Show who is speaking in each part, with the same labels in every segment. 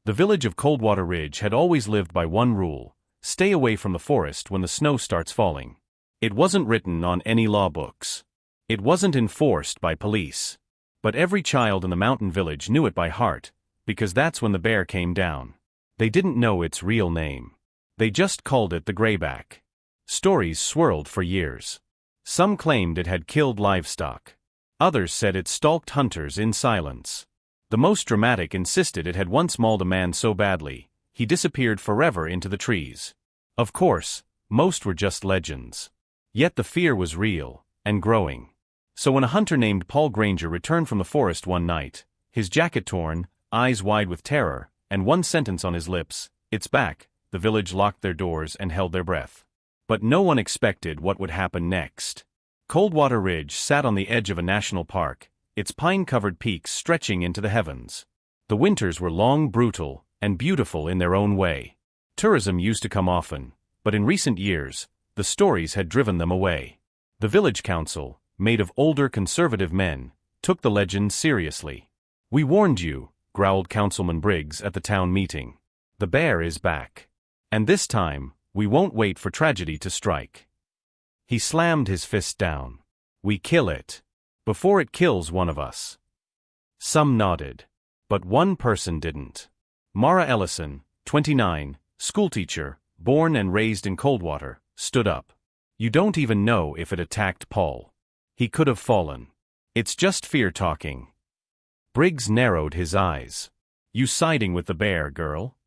Speaker 1: The village of Coldwater Ridge had always lived by one rule: stay away from the forest when the snow starts falling. It wasn't written on any law books. It wasn't enforced by police. But every child in the mountain village knew it by heart, because that's when the bear came down. They didn't know its real name. They just called it the grayback. Stories swirled for years. Some claimed it had killed livestock. Others said it stalked hunters in silence. The most dramatic insisted it had once mauled a man so badly, he disappeared forever into the trees. Of course, most were just legends. Yet the fear was real, and growing. So when a hunter named Paul Granger returned from the forest one night, his jacket torn, eyes wide with terror, and one sentence on his lips, "It's back," the village locked their doors and held their breath. But no one expected what would happen next. Coldwater Ridge sat on the edge of a national park, its pine-covered peaks stretching into the heavens. The winters were long, brutal, and beautiful in their own way. Tourism used to come often, but in recent years, the stories had driven them away. The village council, made of older conservative men, took the legend seriously. "We warned you," growled Councilman Briggs at the town meeting. "The bear is back. And this time, we won't wait for tragedy to strike." He slammed his fist down. "We kill it. Before it kills one of us." Some nodded. But one person didn't. Mara Ellison, 29, schoolteacher, born and raised in Coldwater, stood up. "You don't even know if it attacked Paul. He could have fallen. It's just fear talking." Briggs narrowed his eyes. "You siding with the bear, girl?"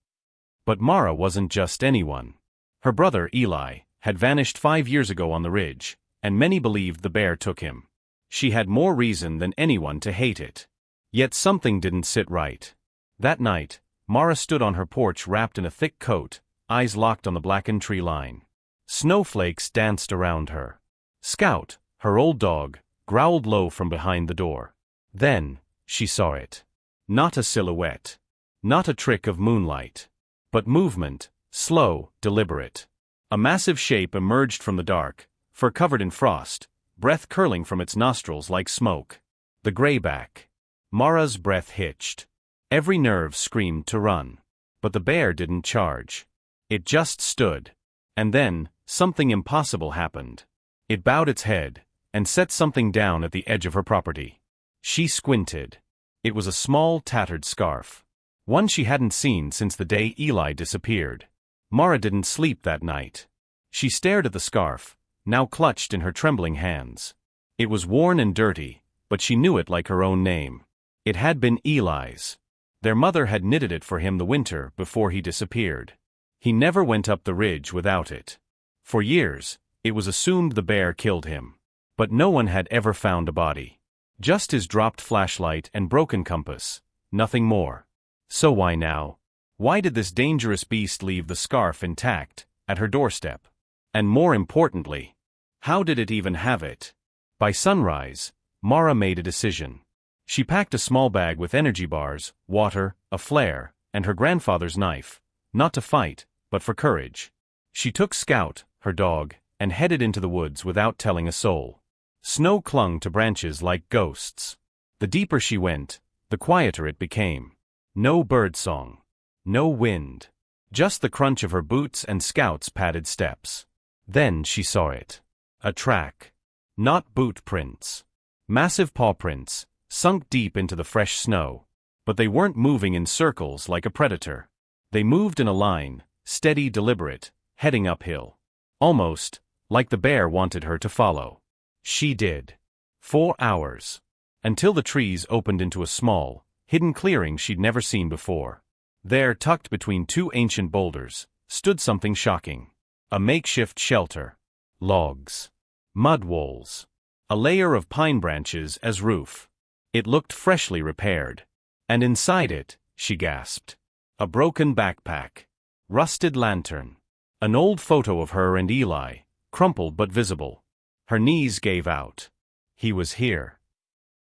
Speaker 1: But Mara wasn't just anyone. Her brother, Eli, had vanished 5 years ago on the ridge, and many believed the bear took him. She had more reason than anyone to hate it. Yet something didn't sit right. That night, Mara stood on her porch wrapped in a thick coat, eyes locked on the blackened tree line. Snowflakes danced around her. Scout, her old dog, growled low from behind the door. Then, she saw it. Not a silhouette. Not a trick of moonlight. But movement, slow, deliberate. A massive shape emerged from the dark, fur covered in frost, breath curling from its nostrils like smoke. The grayback. Mara's breath hitched. Every nerve screamed to run. But the bear didn't charge. It just stood. And then, something impossible happened. It bowed its head, and set something down at the edge of her property. She squinted. It was a small, tattered scarf. One she hadn't seen since the day Eli disappeared. Mara didn't sleep that night. She stared at the scarf, now clutched in her trembling hands. It was worn and dirty, but she knew it like her own name. It had been Eli's. Their mother had knitted it for him the winter before he disappeared. He never went up the ridge without it. For years, it was assumed the bear killed him. But no one had ever found a body. Just his dropped flashlight and broken compass, nothing more. So why now? Why did this dangerous beast leave the scarf intact, at her doorstep? And more importantly, how did it even have it? By sunrise, Mara made a decision. She packed a small bag with energy bars, water, a flare, and her grandfather's knife, not to fight, but for courage. She took Scout, her dog, and headed into the woods without telling a soul. Snow clung to branches like ghosts. The deeper she went, the quieter it became. No birdsong. No wind. Just the crunch of her boots and Scout's padded steps. Then she saw it. A track. Not boot prints. Massive paw prints, sunk deep into the fresh snow. But they weren't moving in circles like a predator. They moved in a line, steady, deliberate, heading uphill. Almost like the bear wanted her to follow. She did. 4 hours. Until the trees opened into a small, hidden clearing she'd never seen before. There, tucked between 2 ancient boulders, stood something shocking. A makeshift shelter. Logs. Mud walls. A layer of pine branches as roof. It looked freshly repaired. And inside it, she gasped. A broken backpack. Rusted lantern. An old photo of her and Eli, crumpled but visible. Her knees gave out. He was here.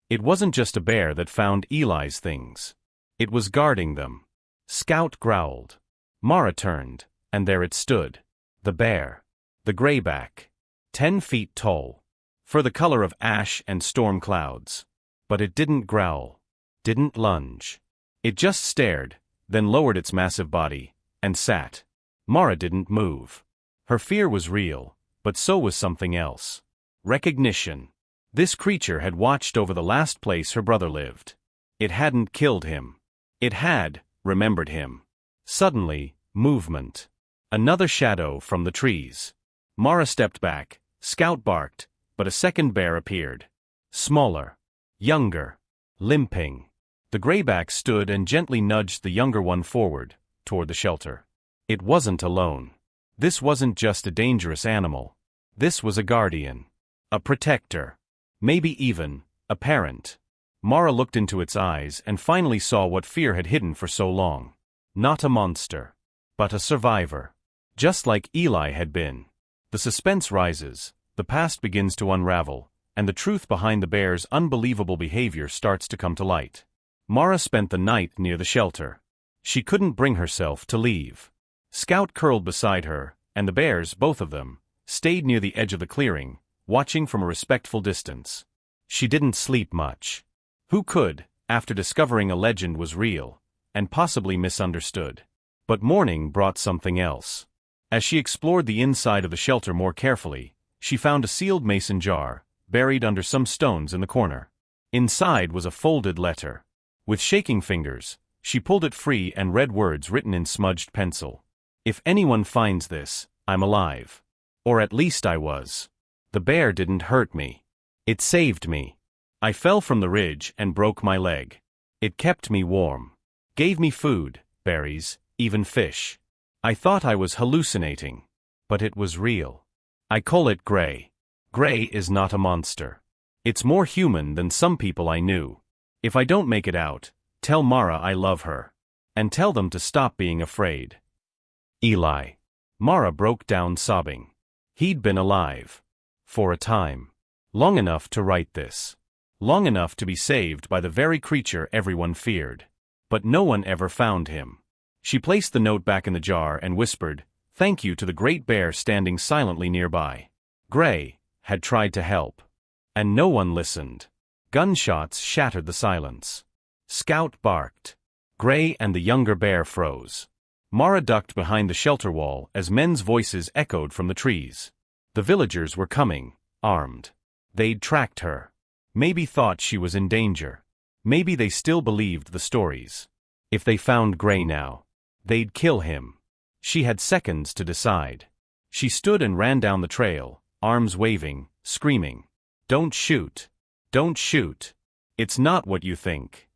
Speaker 1: It wasn't just a bear that found Eli's things. It was guarding them. Scout growled. Mara turned, and there it stood. The bear. The grayback. 10 feet tall. For the color of ash and storm clouds. But it didn't growl. Didn't lunge. It just stared, then lowered its massive body, and sat. Mara didn't move. Her fear was real, but so was something else. Recognition. This creature had watched over the last place her brother lived. It hadn't killed him. It had remembered him. Suddenly, movement. Another shadow from the trees. Mara stepped back. Scout barked, but a second bear appeared. Smaller. Younger. Limping. The grayback stood and gently nudged the younger one forward, toward the shelter. It wasn't alone. This wasn't just a dangerous animal. This was a guardian. A protector. Maybe even a parent. Mara looked into its eyes and finally saw what fear had hidden for so long. Not a monster, but a survivor. Just like Eli had been. The suspense rises, the past begins to unravel, and the truth behind the bear's unbelievable behavior starts to come to light. Mara spent the night near the shelter. She couldn't bring herself to leave. Scout curled beside her, and the bears, both of them, stayed near the edge of the clearing, watching from a respectful distance. She didn't sleep much. Who could, after discovering a legend was real, and possibly misunderstood? But morning brought something else. As she explored the inside of the shelter more carefully, she found a sealed mason jar, buried under some stones in the corner. Inside was a folded letter. With shaking fingers, she pulled it free and read words written in smudged pencil. If anyone finds this, I'm alive. Or at least I was. The bear didn't hurt me. It saved me. I fell from the ridge and broke my leg. It kept me warm. Gave me food, berries, even fish. I thought I was hallucinating. But it was real. I call it Gray. Gray is not a monster. It's more human than some people I knew. If I don't make it out, tell Mara I love her. And tell them to stop being afraid. Eli. Mara broke down sobbing. He'd been alive. For a time. Long enough to write this. Long enough to be saved by the very creature everyone feared. But no one ever found him. She placed the note back in the jar and whispered, "Thank you," to the great bear standing silently nearby. Gray had tried to help. And no one listened. Gunshots shattered the silence. Scout barked. Gray and the younger bear froze. Mara ducked behind the shelter wall as men's voices echoed from the trees. The villagers were coming, armed. They'd tracked her. Maybe thought she was in danger. Maybe they still believed the stories. If they found Gray now, they'd kill him. She had seconds to decide. She stood and ran down the trail, arms waving, screaming, "Don't shoot! Don't shoot! It's not what you think."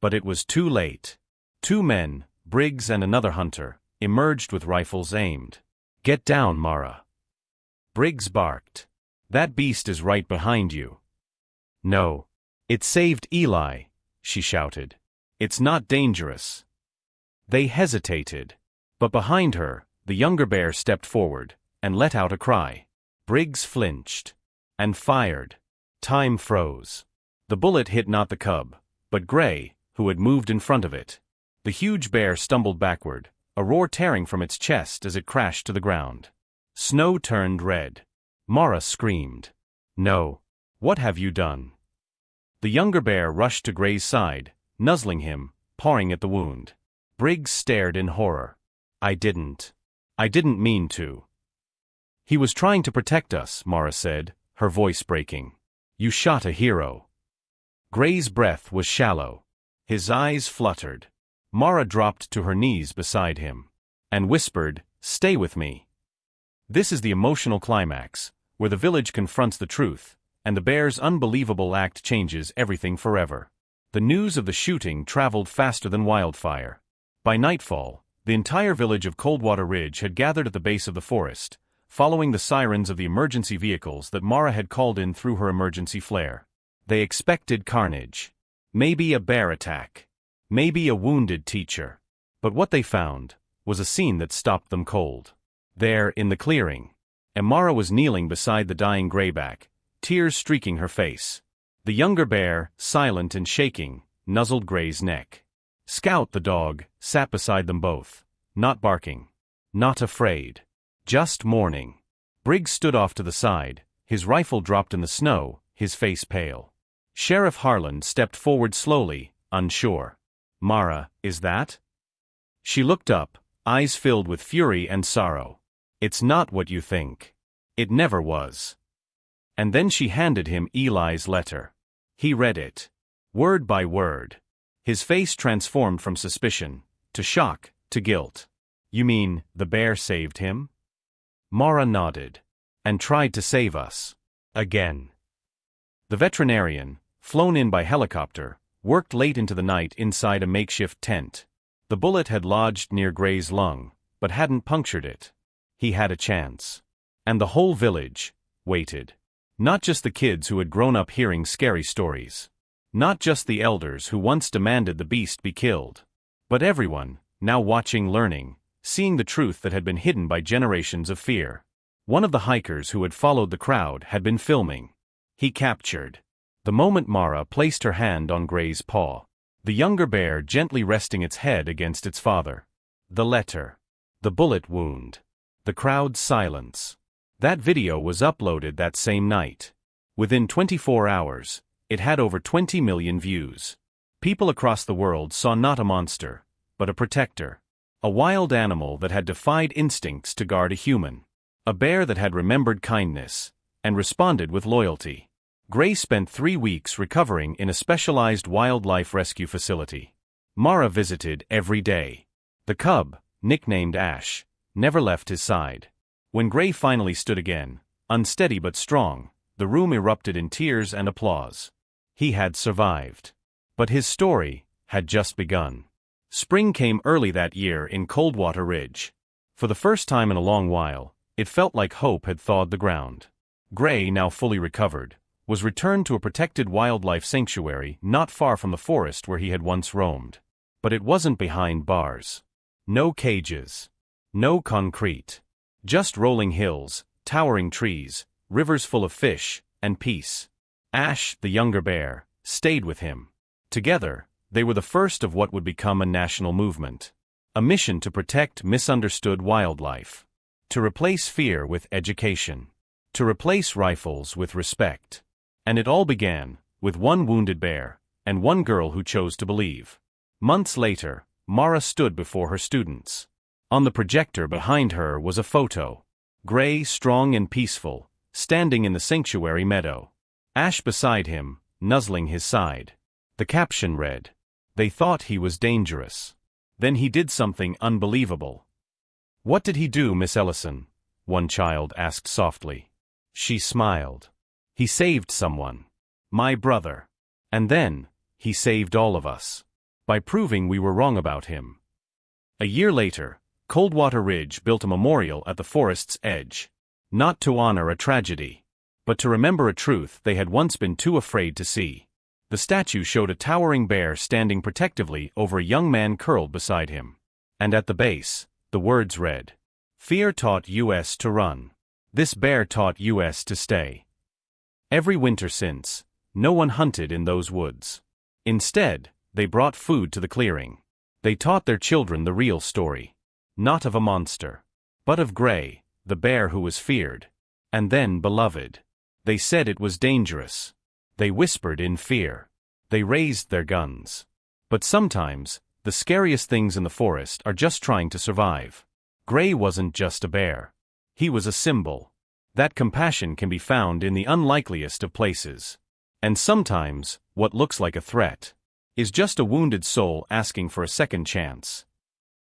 Speaker 1: But it was too late. Two men, Briggs and another hunter, emerged with rifles aimed. "Get down, Mara." Briggs barked. "That beast is right behind you." "No. It saved Eli," she shouted. "It's not dangerous." They hesitated. But behind her, the younger bear stepped forward and let out a cry. Briggs flinched. And fired. Time froze. The bullet hit not the cub, but Gray, who had moved in front of it. The huge bear stumbled backward, a roar tearing from its chest as it crashed to the ground. Snow turned red. Mara screamed. "No. What have you done?" The younger bear rushed to Gray's side, nuzzling him, pawing at the wound. Briggs stared in horror. I didn't mean to." "He was trying to protect us," Mara said, her voice breaking. "You shot a hero." Gray's breath was shallow. His eyes fluttered. Mara dropped to her knees beside him. And whispered, "Stay with me." This is the emotional climax, where the village confronts the truth, and the bear's unbelievable act changes everything forever. The news of the shooting traveled faster than wildfire. By nightfall, the entire village of Coldwater Ridge had gathered at the base of the forest, following the sirens of the emergency vehicles that Mara had called in through her emergency flare. They expected carnage. Maybe a bear attack. Maybe a wounded teacher. But what they found was a scene that stopped them cold. There, in the clearing, Mara was kneeling beside the dying grayback, tears streaking her face. The younger bear, silent and shaking, nuzzled Gray's neck. Scout, the dog, sat beside them both, not barking, not afraid, just mourning. Briggs stood off to the side, his rifle dropped in the snow, his face pale. Sheriff Harlan stepped forward slowly, unsure. "Mara, is that?" She looked up, eyes filled with fury and sorrow. "It's not what you think. It never was." And then she handed him Eli's letter. He read it. Word by word. His face transformed from suspicion, to shock, to guilt. "You mean, the bear saved him?" Mara nodded. "And tried to save us. Again." The veterinarian, flown in by helicopter, worked late into the night inside a makeshift tent. The bullet had lodged near Gray's lung, but hadn't punctured it. He had a chance. And the whole village waited. Not just the kids who had grown up hearing scary stories. Not just the elders who once demanded the beast be killed. But everyone, now watching, learning, seeing the truth that had been hidden by generations of fear. One of the hikers who had followed the crowd had been filming. He captured the moment Mara placed her hand on Gray's paw. The younger bear gently resting its head against its father. The letter. The bullet wound. The crowd's silence. That video was uploaded that same night. Within 24 hours, it had over 20 million views. People across the world saw not a monster, but a protector. A wild animal that had defied instincts to guard a human. A bear that had remembered kindness, and responded with loyalty. Gray spent 3 weeks recovering in a specialized wildlife rescue facility. Mara visited every day. The cub, nicknamed Ash, never left his side. When Gray finally stood again, unsteady but strong, the room erupted in tears and applause. He had survived. But his story had just begun. Spring came early that year in Coldwater Ridge. For the first time in a long while, it felt like hope had thawed the ground. Gray, now fully recovered, was returned to a protected wildlife sanctuary not far from the forest where he had once roamed. But it wasn't behind bars. No cages. No concrete. Just rolling hills, towering trees, rivers full of fish, and peace. Ash, the younger bear, stayed with him. Together, they were the first of what would become a national movement. A mission to protect misunderstood wildlife. To replace fear with education. To replace rifles with respect. And it all began with one wounded bear, and one girl who chose to believe. Months later, Mara stood before her students. On the projector behind her was a photo. Gray, strong and peaceful, standing in the sanctuary meadow. Ash beside him, nuzzling his side. The caption read, "They thought he was dangerous. Then he did something unbelievable." "What did he do, Miss Ellison?" one child asked softly. She smiled. "He saved someone. My brother. And then, he saved all of us. By proving we were wrong about him." A year later, Coldwater Ridge built a memorial at the forest's edge. Not to honor a tragedy, but to remember a truth they had once been too afraid to see. The statue showed a towering bear standing protectively over a young man curled beside him. And at the base, the words read, "Fear taught us to run. This bear taught us to stay." Every winter since, no one hunted in those woods. Instead, they brought food to the clearing. They taught their children the real story. Not of a monster, but of Gray, the bear who was feared, and then beloved. They said it was dangerous. They whispered in fear. They raised their guns. But sometimes, the scariest things in the forest are just trying to survive. Gray wasn't just a bear. He was a symbol. That compassion can be found in the unlikeliest of places. And sometimes, what looks like a threat is just a wounded soul asking for a second chance.